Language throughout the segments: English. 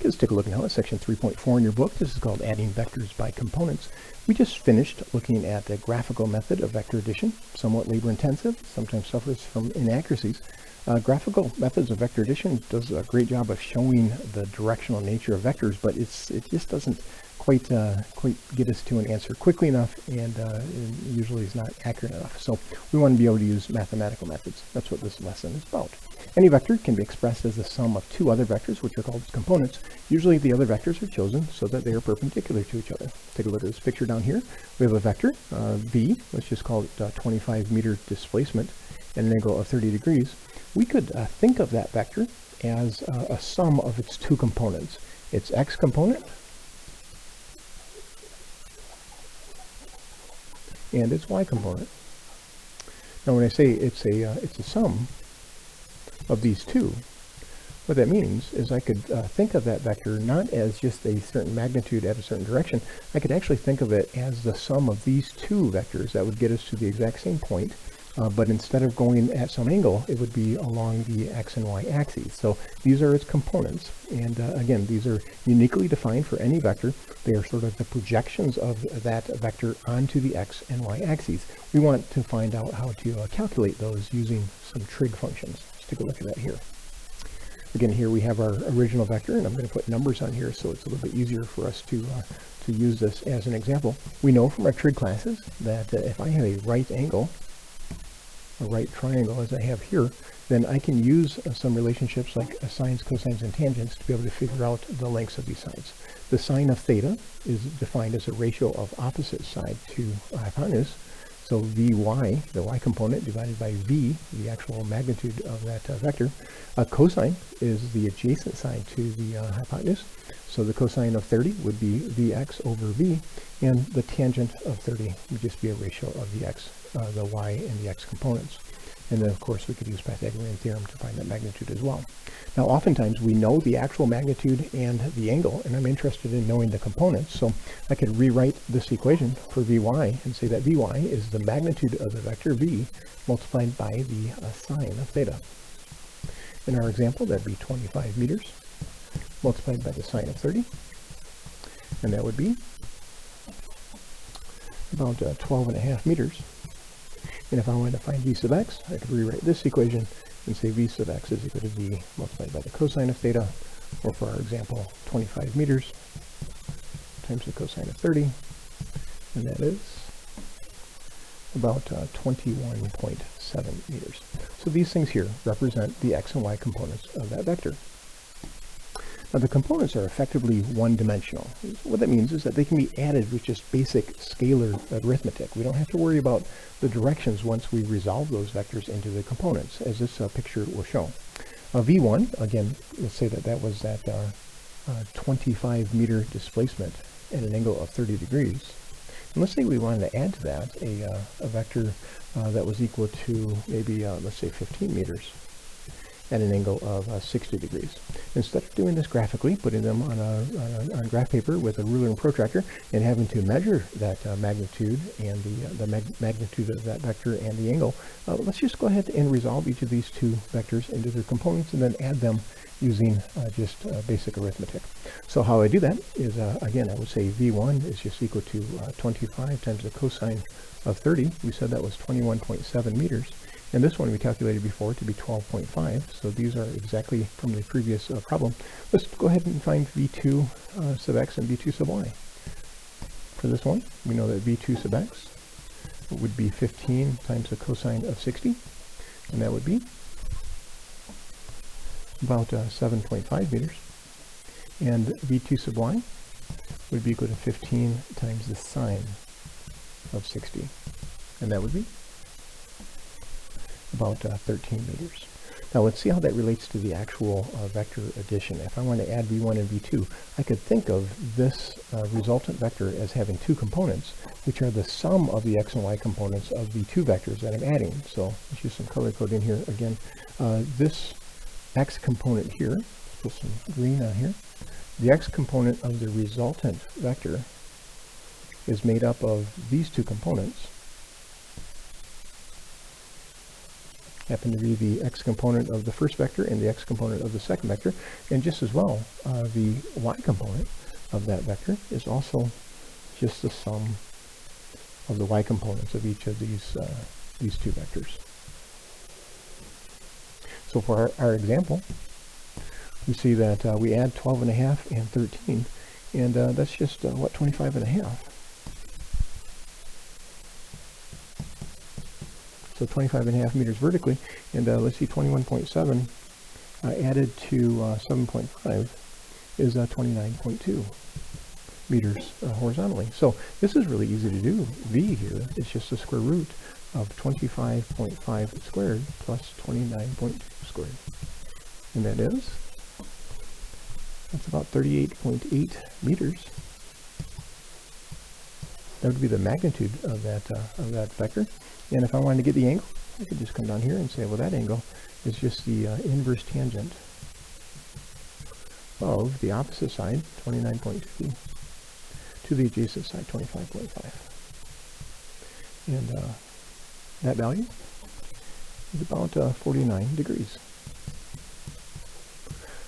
Let's take a look now at section 3.4 in your book. This is called Adding Vectors by Components. We just finished looking at the graphical method of vector addition, somewhat labor intensive, sometimes suffers from inaccuracies. Graphical methods of vector addition does a great job of showing the directional nature of vectors, but it just doesn't quite get us to an answer quickly enough, and usually is not accurate enough. So we want to be able to use mathematical methods. That's what this lesson is about. Any vector can be expressed as the sum of two other vectors, which are called components. Usually the other vectors are chosen so that they are perpendicular to each other. Take a look at this picture down here. We have a vector, v, let's just call it 25 meter displacement at an angle of 30 degrees. We could think of that vector as a sum of its two components, its x component and its y component. Now when I say it's a sum of these two, what that means is I could think of that vector not as just a certain magnitude at a certain direction. I could actually think of it as the sum of these two vectors that would get us to the exact same point, but instead of going at some angle, it would be along the x and y axes. So these are its components, and again, these are uniquely defined for any vector. They are sort of the projections of that vector onto the x and y axes. We want to find out how to calculate those using some trig functions. Let's take a look at that here. Again, here we have our original vector, and I'm going to put numbers on here so it's a little bit easier for us to use this as an example. We know from our trig classes that if I have a right angle, a right triangle as I have here, then I can use some relationships like sines, cosines, and tangents to be able to figure out the lengths of these sides. The sine of theta is defined as a ratio of opposite side to hypotenuse. So Vy, the y component, divided by V, the actual magnitude of that vector. Cosine is the adjacent side to the hypotenuse. So the cosine of 30 would be Vx over V, and the tangent of 30 would just be a ratio of the x, the y, and the x components. And then, of course, we could use Pythagorean theorem to find that magnitude as well. Now, oftentimes, we know the actual magnitude and the angle, and I'm interested in knowing the components. So I could rewrite this equation for Vy and say that Vy is the magnitude of the vector V multiplied by the sine of theta. In our example, that'd be 25 meters multiplied by the sine of 30, and that would be about 12.5 meters. And if I wanted to find v sub x, I could rewrite this equation and say v sub x is equal to v multiplied by the cosine of theta, or for our example, 25 meters times the cosine of 30, and that is about 21.7 meters. So these things here represent the x and y components of that vector. Now the components are effectively one-dimensional. What that means is that they can be added with just basic scalar arithmetic. We don't have to worry about the directions once we resolve those vectors into the components, as this picture will show. V1, again, let's say that that was that 25 meter displacement at an angle of 30 degrees. And let's say we wanted to add to that a vector that was equal to maybe, let's say 15 meters at an angle of 60 degrees. Instead of doing this graphically, putting them on graph paper with a ruler and protractor and having to measure that magnitude and the magnitude of that vector and the angle, let's just go ahead and resolve each of these two vectors into their components and then add them using just basic arithmetic. So how I do that is, again, I would say V1 is just equal to 25 times the cosine of 30. We said that was 21.7 meters. And this one we calculated before to be 12.5, so these are exactly from the previous problem. Let's go ahead and find V2 sub x and V2 sub y. For this one, we know that V2 sub x would be 15 times the cosine of 60, and that would be about 7.5 meters. And V2 sub y would be equal to 15 times the sine of 60, and that would be about 13 meters. Now let's see how that relates to the actual vector addition. If I want to add V1 and V2, I could think of this resultant vector as having two components, which are the sum of the x and y components of the two vectors that I'm adding. So let's use some color code in here again. This x component here, let's put some green on here. The x component of the resultant vector is made up of these two components. happen to be the x component of the first vector and the x component of the second vector. And just as well, the y component of that vector is also just the sum of the y components of each of these two vectors. So for our example, we see that we add 12.5 and 13, and that's just, 25.5. So 25.5 meters vertically, and let's see, 21.7 added to 7.5 is 29.2 meters horizontally. So this is really easy to do. V here is just the square root of 25.5 squared plus 29.2 squared. And that's about 38.8 meters. That would be the magnitude of that vector. And if I wanted to get the angle, I could just come down here and say, well, that angle is just the inverse tangent of the opposite side, 29.2, to the adjacent side, 25.5. And that value is about 49 degrees.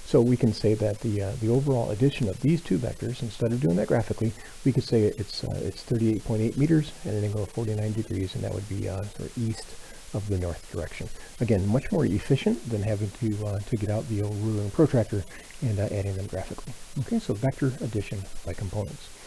So we can say that the overall addition of these two vectors, instead of doing that graphically, we could say it's 38.8 meters at an angle of 49 degrees, and that would be sort of east of the north direction. Again, much more efficient than having to get out the old ruler and protractor and adding them graphically. Okay, so vector addition by components.